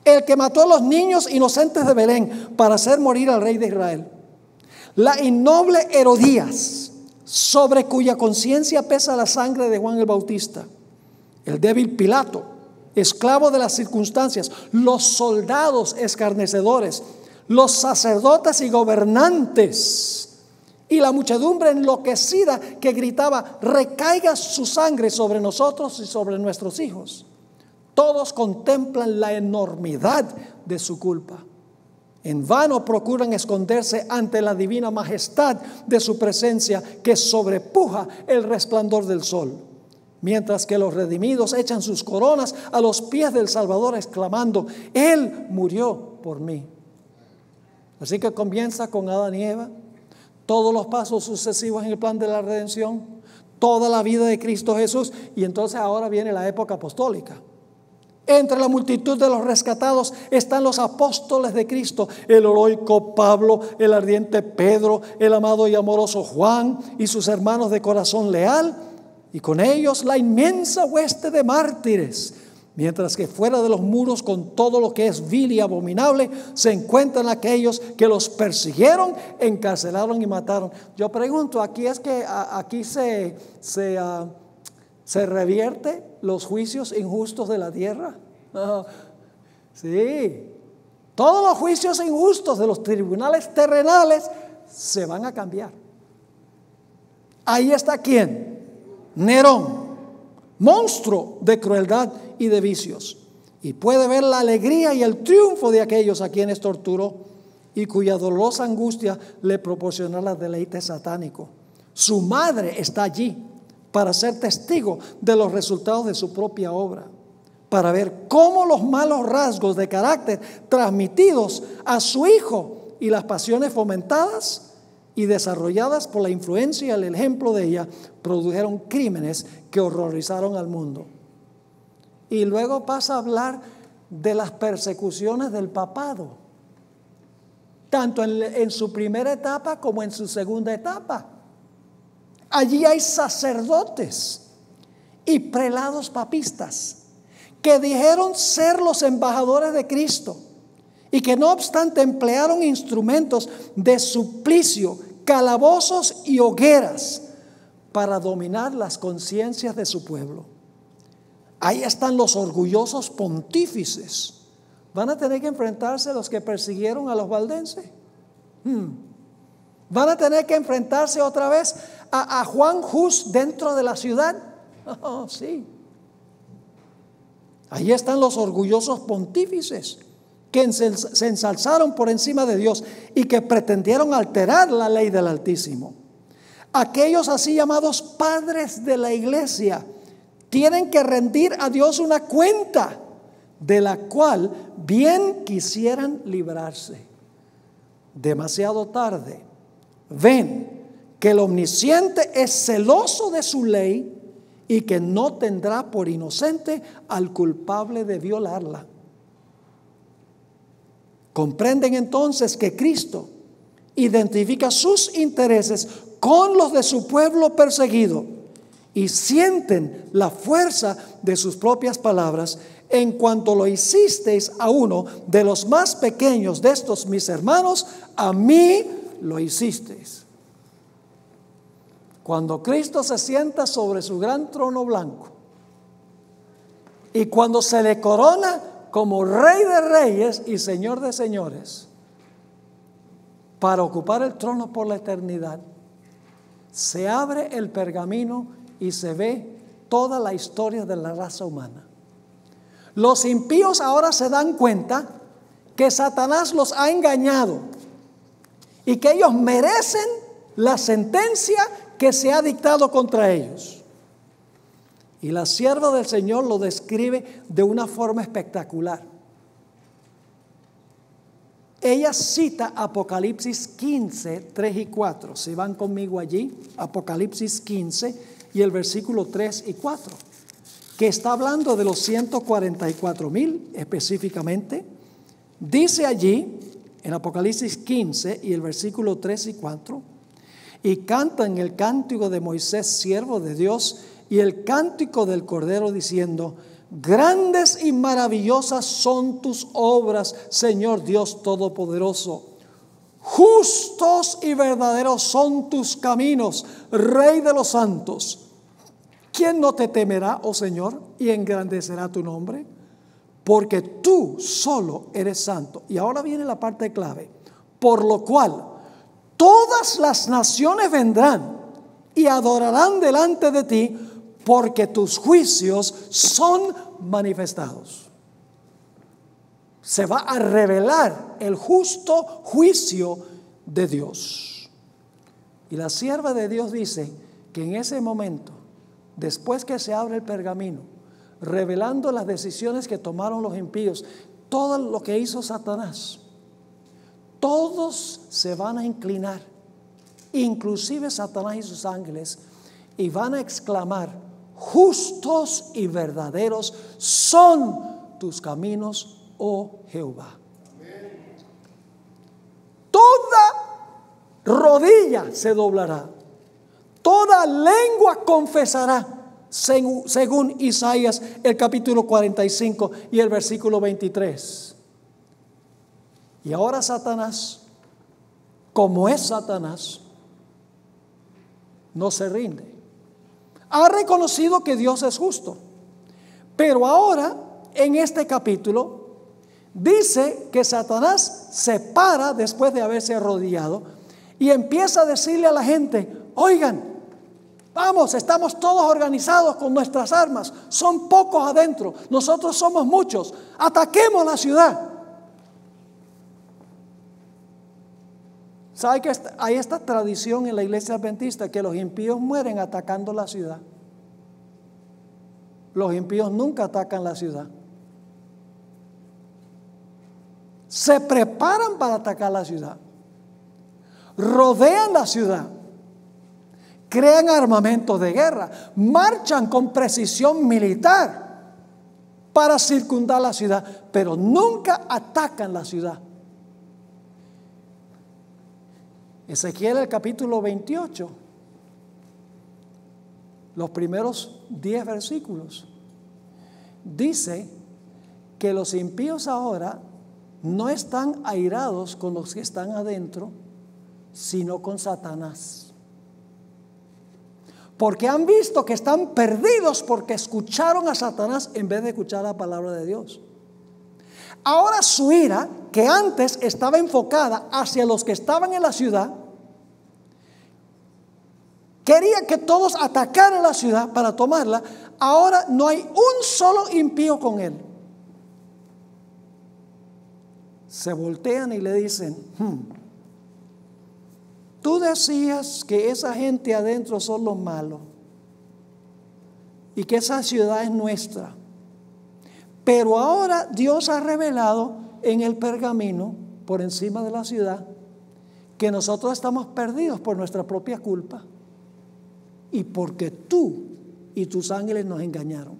el que mató a los niños inocentes de Belén para hacer morir al rey de Israel. La innoble Herodías, sobre cuya conciencia pesa la sangre de Juan el Bautista. El débil Pilato, esclavo de las circunstancias. Los soldados escarnecedores, los sacerdotes y gobernantes, y la muchedumbre enloquecida que gritaba: recaiga su sangre sobre nosotros y sobre nuestros hijos. Todos contemplan la enormidad de su culpa. En vano procuran esconderse ante la divina majestad de su presencia que sobrepuja el resplandor del sol. Mientras que los redimidos echan sus coronas a los pies del Salvador exclamando: Él murió por mí. Así que comienza con Adán y Eva, todos los pasos sucesivos en el plan de la redención, toda la vida de Cristo Jesús, y entonces ahora viene la época apostólica. Entre la multitud de los rescatados están los apóstoles de Cristo, el heroico Pablo, el ardiente Pedro, el amado y amoroso Juan y sus hermanos de corazón leal, y con ellos la inmensa hueste de mártires. Mientras que fuera de los muros, con todo lo que es vil y abominable, se encuentran aquellos que los persiguieron, encarcelaron y mataron. Yo pregunto, ¿aquí es que aquí se revierte los juicios injustos de la tierra? Sí, todos los juicios injustos de los tribunales terrenales se van a cambiar. Ahí está ¿quién? Nerón, monstruo de crueldad y de vicios, y puede ver la alegría y el triunfo de aquellos a quienes torturó y cuya dolorosa angustia le proporcionó el deleite satánico. Su madre está allí para ser testigo de los resultados de su propia obra, para ver cómo los malos rasgos de carácter transmitidos a su hijo y las pasiones fomentadas y desarrolladas por la influencia y el ejemplo de ella produjeron crímenes que horrorizaron al mundo. Y luego pasa a hablar de las persecuciones del papado, tanto en su primera etapa como en su segunda etapa. Allí hay sacerdotes y prelados papistas que dijeron ser los embajadores de Cristo y que no obstante emplearon instrumentos de suplicio, calabozos y hogueras para dominar las conciencias de su pueblo. Ahí están los orgullosos pontífices. ¿Van a tener que enfrentarse a los que persiguieron a los valdenses? ¿Van a tener que enfrentarse otra vez a Juan Hus dentro de la ciudad? Oh, sí. Ahí están los orgullosos pontífices que se ensalzaron por encima de Dios y que pretendieron alterar la ley del Altísimo. Aquellos así llamados padres de la iglesia tienen que rendir a Dios una cuenta de la cual bien quisieran librarse. Demasiado tarde ven que el Omnisciente es celoso de su ley y que no tendrá por inocente al culpable de violarla. Comprenden entonces que Cristo identifica sus intereses con los de su pueblo perseguido y sienten la fuerza de sus propias palabras: en cuanto lo hicisteis a uno de los más pequeños de estos mis hermanos, a mí lo hicisteis. Cuando Cristo se sienta sobre su gran trono blanco y cuando se le corona como Rey de Reyes y Señor de Señores para ocupar el trono por la eternidad, se abre el pergamino y se ve toda la historia de la raza humana. Los impíos ahora se dan cuenta que Satanás los ha engañado y que ellos merecen la sentencia que se ha dictado contra ellos. Y la sierva del Señor lo describe de una forma espectacular. Ella cita Apocalipsis 15, 3 y 4. Si van conmigo allí, Apocalipsis 15 y el versículo 3 y 4, que está hablando de los 144,000 específicamente. Dice allí en Apocalipsis 15 y el versículo 3 y 4: y cantan el cántico de Moisés, siervo de Dios, y el cántico del Cordero, diciendo: grandes y maravillosas son tus obras, Señor Dios Todopoderoso. Justos y verdaderos son tus caminos, Rey de los santos. ¿Quién no te temerá, oh Señor, y engrandecerá tu nombre? Porque tú solo eres santo. Y ahora viene la parte clave: por lo cual todas las naciones vendrán y adorarán delante de ti, porque tus juicios son manifestados. Se va a revelar el justo juicio de Dios. Y la sierva de Dios dice que en ese momento, después que se abre el pergamino, revelando las decisiones que tomaron los impíos, todo lo que hizo Satanás, todos se van a inclinar, inclusive Satanás y sus ángeles, y van a exclamar: justos y verdaderos son tus caminos, oh Jehová. Toda rodilla se doblará, toda lengua confesará, según Isaías el capítulo 45 y el versículo 23. Y ahora Satanás, como es Satanás, no se rinde. Ha reconocido que Dios es justo, pero ahora en este capítulo dice que Satanás se para después de haberse arrodillado y empieza a decirle a la gente: oigan, vamos, estamos todos organizados con nuestras armas, son pocos adentro, nosotros somos muchos, ataquemos la ciudad. ¿Sabe que hay esta tradición en la iglesia adventista que los impíos mueren atacando la ciudad? Los impíos nunca atacan la ciudad. Se preparan para atacar la ciudad, rodean la ciudad, crean armamentos de guerra, marchan con precisión militar para circundar la ciudad, pero nunca atacan la ciudad. Ezequiel el capítulo 28, los primeros 10 versículos, dice que los impíos ahora no están airados con los que están adentro, sino con Satanás. Porque han visto que están perdidos porque escucharon a Satanás en vez de escuchar la palabra de Dios. Ahora su ira, que antes estaba enfocada hacia los que estaban en la ciudad, quería que todos atacaran la ciudad para tomarla. Ahora no hay un solo impío con él. Se voltean y le dicen: tú decías que esa gente adentro son los malos y que esa ciudad es nuestra. Pero ahora Dios ha revelado en el pergamino, por encima de la ciudad, que nosotros estamos perdidos por nuestra propia culpa y porque tú y tus ángeles nos engañaron.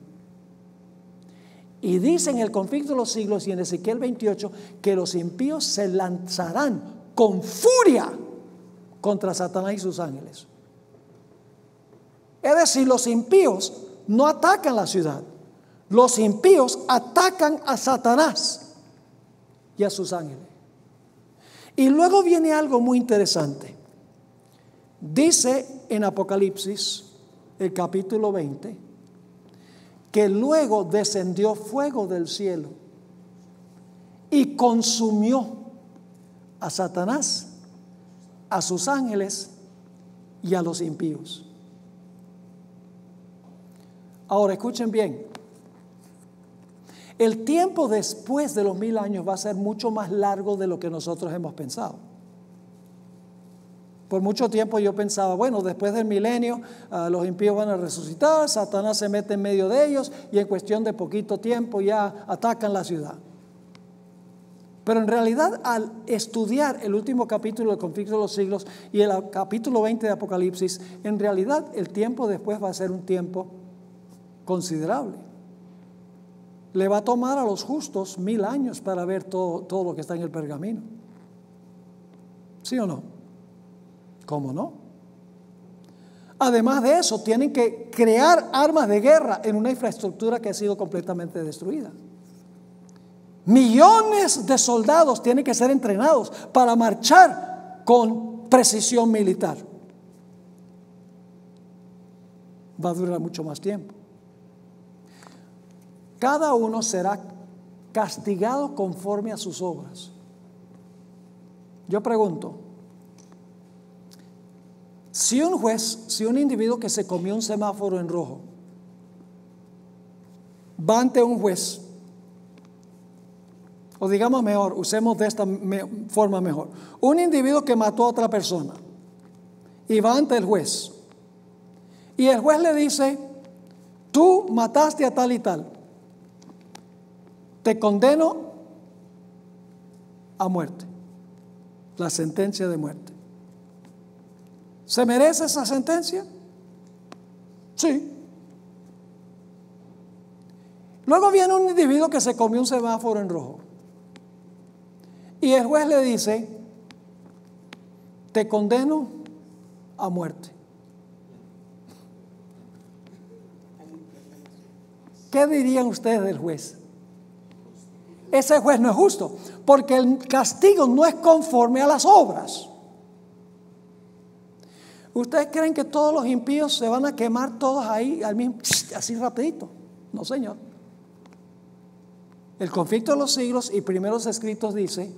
Y dice en el conflicto de los siglos y en Ezequiel 28 que los impíos se lanzarán con furia contra Satanás y sus ángeles. Es decir, los impíos no atacan la ciudad. Los impíos atacan a Satanás y a sus ángeles. Y luego viene algo muy interesante. Dice en Apocalipsis, el capítulo 20, que luego descendió fuego del cielo y consumió a Satanás, a sus ángeles y a los impíos. Ahora escuchen bien. El tiempo después de los 1000 años va a ser mucho más largo de lo que nosotros hemos pensado. Por mucho tiempo yo pensaba, bueno, después del milenio los impíos van a resucitar, Satanás se mete en medio de ellos y en cuestión de poquito tiempo ya atacan la ciudad. Pero en realidad, al estudiar el último capítulo del conflicto de los siglos y el capítulo 20 de Apocalipsis, en realidad el tiempo después va a ser un tiempo considerable. Le va a tomar a los justos 1000 años para ver todo lo que está en el pergamino. ¿Sí o no? ¿Cómo no? Además de eso, tienen que crear armas de guerra en una infraestructura que ha sido completamente destruida. Millones de soldados tienen que ser entrenados para marchar con precisión militar. Va a durar mucho más tiempo. Cada uno será castigado conforme a sus obras. Yo pregunto, si un juez, si un individuo que se comió un semáforo en rojo, va ante un juez, o digamos mejor, usemos de esta forma mejor, un individuo que mató a otra persona y va ante el juez, y el juez le dice: tú mataste a tal y tal, te condeno a muerte, la sentencia de muerte. ¿Se merece esa sentencia? Sí. Luego viene un individuo que se comió un semáforo en rojo y el juez le dice: te condeno a muerte. ¿Qué dirían ustedes del juez? Ese juez no es justo, porque el castigo no es conforme a las obras. ¿Ustedes creen que todos los impíos se van a quemar todos ahí al mismo, así rapidito? No, señor. El conflicto de los siglos y primeros escritos dice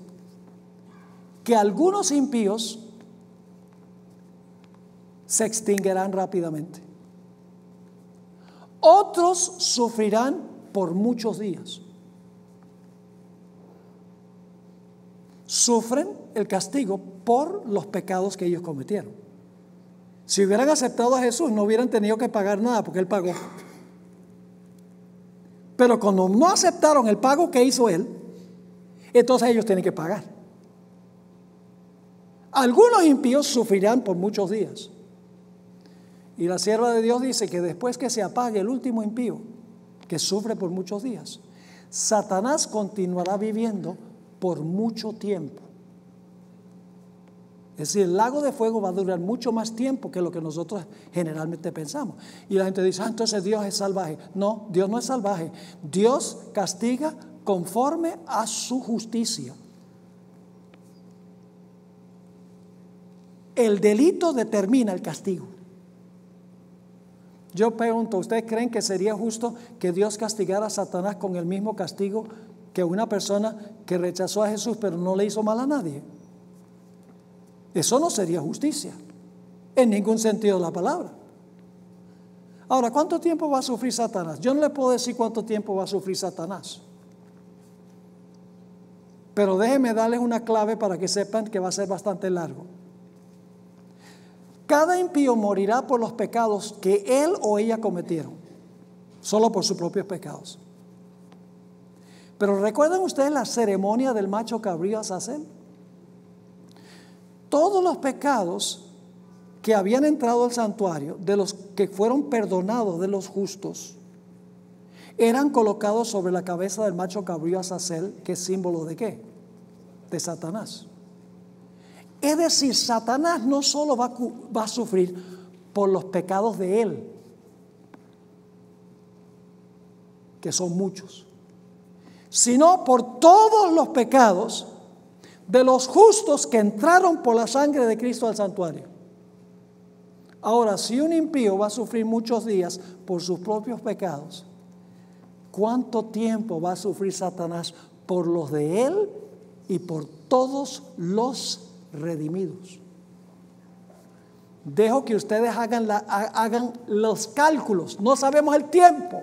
que algunos impíos se extinguirán rápidamente. Otros sufrirán por muchos días. Sufren el castigo por los pecados que ellos cometieron. Si hubieran aceptado a Jesús, no hubieran tenido que pagar nada porque Él pagó. Pero cuando no aceptaron el pago que hizo Él, entonces ellos tienen que pagar. Algunos impíos sufrirán por muchos días. Y la sierva de Dios dice que después que se apague el último impío, que sufre por muchos días, Satanás continuará viviendo por mucho tiempo. Es decir, el lago de fuego va a durar mucho más tiempo que lo que nosotros generalmente pensamos. Y la gente dice: entonces Dios es salvaje. No, Dios no es salvaje. Dios castiga conforme a su justicia. El delito determina el castigo. Yo pregunto, ¿ustedes creen que sería justo que Dios castigara a Satanás con el mismo castigo que una persona que rechazó a Jesús pero no le hizo mal a nadie? Eso no sería justicia, en ningún sentido de la palabra. Ahora, ¿cuánto tiempo va a sufrir Satanás? Yo no le puedo decir cuánto tiempo va a sufrir Satanás. Pero déjenme darles una clave para que sepan que va a ser bastante largo. Cada impío morirá por los pecados que él o ella cometieron, solo por sus propios pecados. Pero ¿recuerdan ustedes la ceremonia del macho cabrío Azazel? Todos los pecados que habían entrado al santuario, de los que fueron perdonados de los justos, eran colocados sobre la cabeza del macho cabrío Azazel, que es símbolo de ¿qué? De Satanás. Es decir, Satanás no solo va a sufrir por los pecados de él, que son muchos, sino por todos los pecados de los justos que entraron por la sangre de Cristo al santuario. Ahora, si un impío va a sufrir muchos días por sus propios pecados, ¿cuánto tiempo va a sufrir Satanás por los de él y por todos los redimidos? Dejo que ustedes hagan los cálculos. No sabemos el tiempo,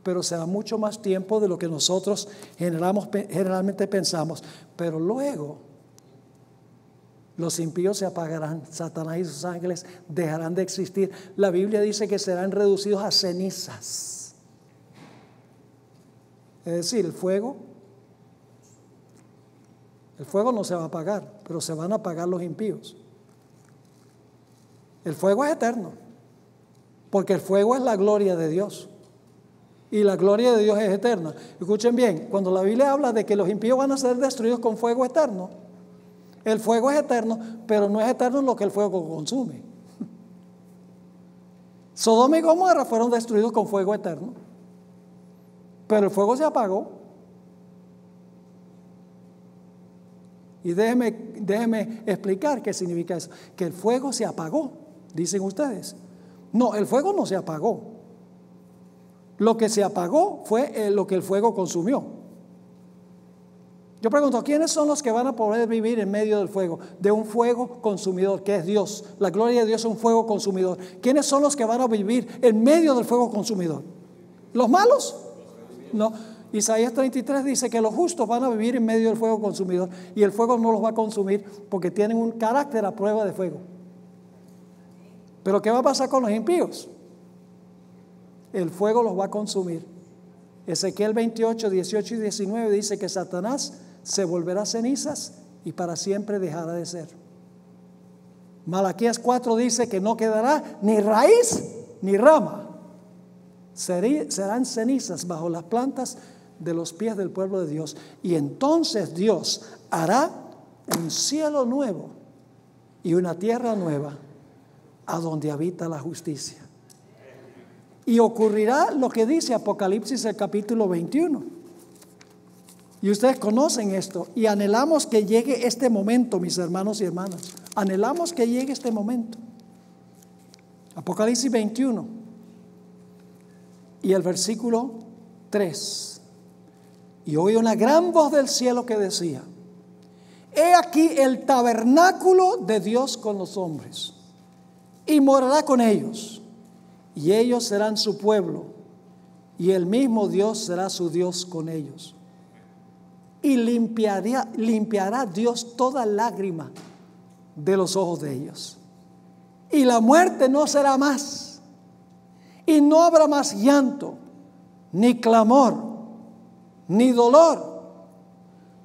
pero será mucho más tiempo de lo que nosotros generalmente pensamos. Pero luego los impíos se apagarán, Satanás y sus ángeles dejarán de existir. La Biblia dice que serán reducidos a cenizas. Es decir, el fuego no se va a apagar, pero se van a apagar los impíos. El fuego es eterno, porque el fuego es la gloria de Dios. Y la gloria de Dios es eterna. Escuchen bien, cuando la Biblia habla de que los impíos van a ser destruidos con fuego eterno, el fuego es eterno, pero no es eterno lo que el fuego consume. Sodoma y Gomorra fueron destruidos con fuego eterno, pero el fuego se apagó. Y déjeme explicar qué significa eso. Que el fuego se apagó, dicen ustedes. No, el fuego no se apagó. Lo que se apagó fue lo que el fuego consumió. Yo pregunto, ¿quiénes son los que van a poder vivir en medio del fuego? De un fuego consumidor, que es Dios. La gloria de Dios es un fuego consumidor. ¿Quiénes son los que van a vivir en medio del fuego consumidor? ¿Los malos? No. Isaías 33 dice que los justos van a vivir en medio del fuego consumidor y el fuego no los va a consumir porque tienen un carácter a prueba de fuego. Pero ¿qué va a pasar con los impíos? El fuego los va a consumir. Ezequiel 28, 18 y 19 dice que Satanás se volverá cenizas y para siempre dejará de ser. Malaquías 4 dice que no quedará ni raíz ni rama. Serán cenizas bajo las plantas de los pies del pueblo de Dios. Y entonces Dios hará un cielo nuevo y una tierra nueva a donde habita la justicia. Y ocurrirá lo que dice Apocalipsis el capítulo 21. Y ustedes conocen esto y anhelamos que llegue este momento, mis hermanos y hermanas. Anhelamos que llegue este momento. Apocalipsis 21 y el versículo 3. Y oí una gran voz del cielo que decía: he aquí el tabernáculo de Dios con los hombres, y morará con ellos, y ellos serán su pueblo, y el mismo Dios será su Dios con ellos. Y limpiará Dios toda lágrima de los ojos de ellos. Y la muerte no será más, y no habrá más llanto, ni clamor, ni dolor,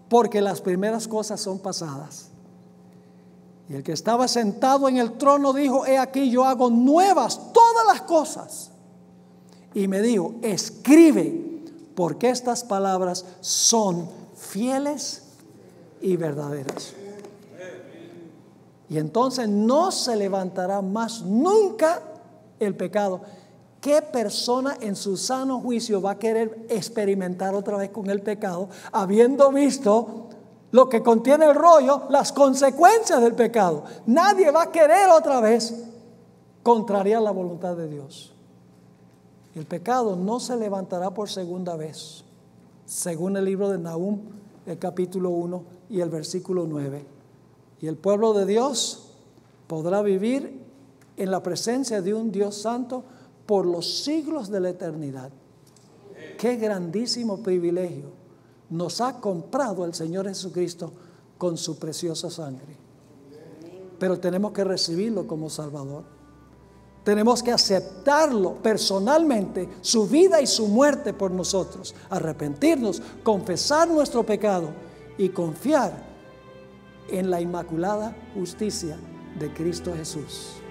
porque las primeras cosas son pasadas. Y el que estaba sentado en el trono dijo: he aquí yo hago nuevas todas las cosas. Y me dijo: escribe, porque estas palabras son fieles y verdaderas. Y entonces no se levantará más nunca el pecado. ¿Qué persona en su sano juicio va a querer experimentar otra vez con el pecado, habiendo visto lo que contiene el rollo, las consecuencias del pecado? Nadie va a querer otra vez contrariar la voluntad de Dios. El pecado no se levantará por segunda vez, según el libro de Nahum, el capítulo 1 y el versículo 9. Y el pueblo de Dios podrá vivir en la presencia de un Dios santo por los siglos de la eternidad. Qué grandísimo privilegio nos ha comprado el Señor Jesucristo con su preciosa sangre. Pero tenemos que recibirlo como Salvador. Tenemos que aceptarlo personalmente, su vida y su muerte por nosotros, arrepentirnos, confesar nuestro pecado y confiar en la inmaculada justicia de Cristo Jesús.